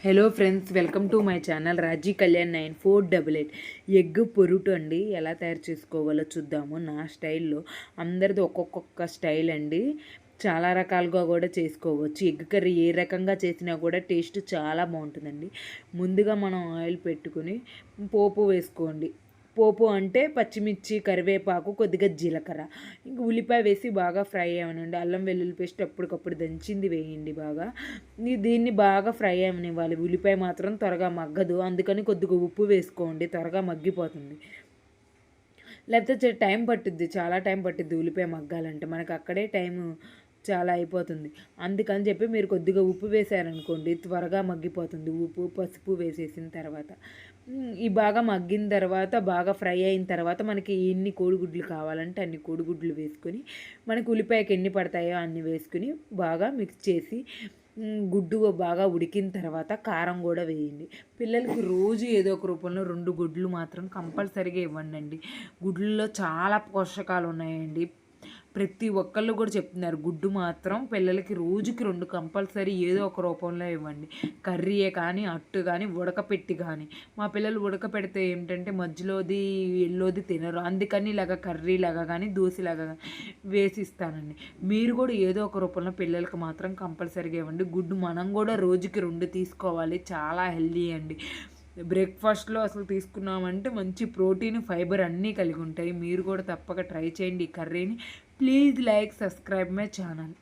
Hello friends, welcome to my channel Raji Kalyan 9488. Egg పొరుటు అండి, ఎలా తయారు చేసుకోవాలో చూద్దాము. నా స్టైల్లో అందరిది ఒక్కొక్క స్టైల్ అండి. చాలా రకాలుగా కూడా చేసుకోవచ్చు. ఎగ్ కర్రీ ఏ రకంగా చేసినా కూడా టేస్ట్ చాలా బాగుంటుందండి. ముందుగా మనం ఆయిల్ పెట్టుకుని పోపు వేసుకోండి. పోపు అంటే పచ్చిమిర్చి, కరివేపాకు, కొద్దిగా జీలకర్ర, ఇంక ఉల్లిపాయ వేసి బాగా ఫ్రై అవ్వనండి. అల్లం వెల్లుల్లి పేస్ట్ అప్పటికప్పుడు దంచింది వేయండి. బాగా దీన్ని బాగా ఫ్రై అవ్వనివ్వాలి. ఉల్లిపాయ మాత్రం త్వరగా మగ్గదు, అందుకని కొద్దిగా ఉప్పు వేసుకోండి, త్వరగా మగ్గిపోతుంది. లేకపోతే టైం పట్టుద్ది, చాలా టైం పట్టుద్ది ఉల్లిపాయ మగ్గాలంటే. మనకు అక్కడే టైము చాలా అయిపోతుంది. అందుకని చెప్పి మీరు కొద్దిగా ఉప్పు వేసారనుకోండి, త్వరగా మగ్గిపోతుంది. ఉప్పు, పసుపు వేసేసిన తర్వాత ఈ బాగా మగ్గిన తర్వాత, బాగా ఫ్రై అయిన తర్వాత మనకి ఎన్ని కోడిగుడ్లు కావాలంటే అన్ని కోడిగుడ్లు వేసుకొని, మనకి ఉల్లిపాయకి ఎన్ని పడతాయో అన్ని వేసుకుని బాగా మిక్స్ చేసి, గుడ్డు బాగా ఉడికిన తర్వాత కారం కూడా వేయండి. పిల్లలకి రోజు ఏదో ఒక రూపంలో 2 గుడ్లు మాత్రం కంపల్సరీగా ఇవ్వండి. గుడ్లలో చాలా పోషకాలు ఉన్నాయండి. ప్రతి ఒక్కళ్ళు కూడా చెప్తున్నారు, గుడ్డు మాత్రం పిల్లలకి రోజుకి 2 కంపల్సరీ ఏదో ఒక రూపంలో ఇవ్వండి. కర్రీయే కానీ, అట్టు కానీ, ఉడకపెట్టి కానీ. మా పిల్లలు ఉడకపెడితే ఏంటంటే మధ్యలోది ఎల్లోది తినరు, అందుకని ఇలాగ కర్రీలాగా కానీ, దోశలాగా కానీ వేసి ఇస్తానండి. మీరు కూడా ఏదో ఒక రూపంలో పిల్లలకి మాత్రం కంపల్సరీగా ఇవ్వండి. గుడ్డు మనం కూడా రోజుకి 2 తీసుకోవాలి, చాలా హెల్దీ అండి. బ్రేక్ఫాస్ట్లో అసలు తీసుకున్నామంటే మంచి ప్రోటీన్, ఫైబర్ అన్నీ కలిగి ఉంటాయి. మీరు కూడా తప్పక ట్రై చేయండి ఈ కర్రీని. Please like, subscribe my channel.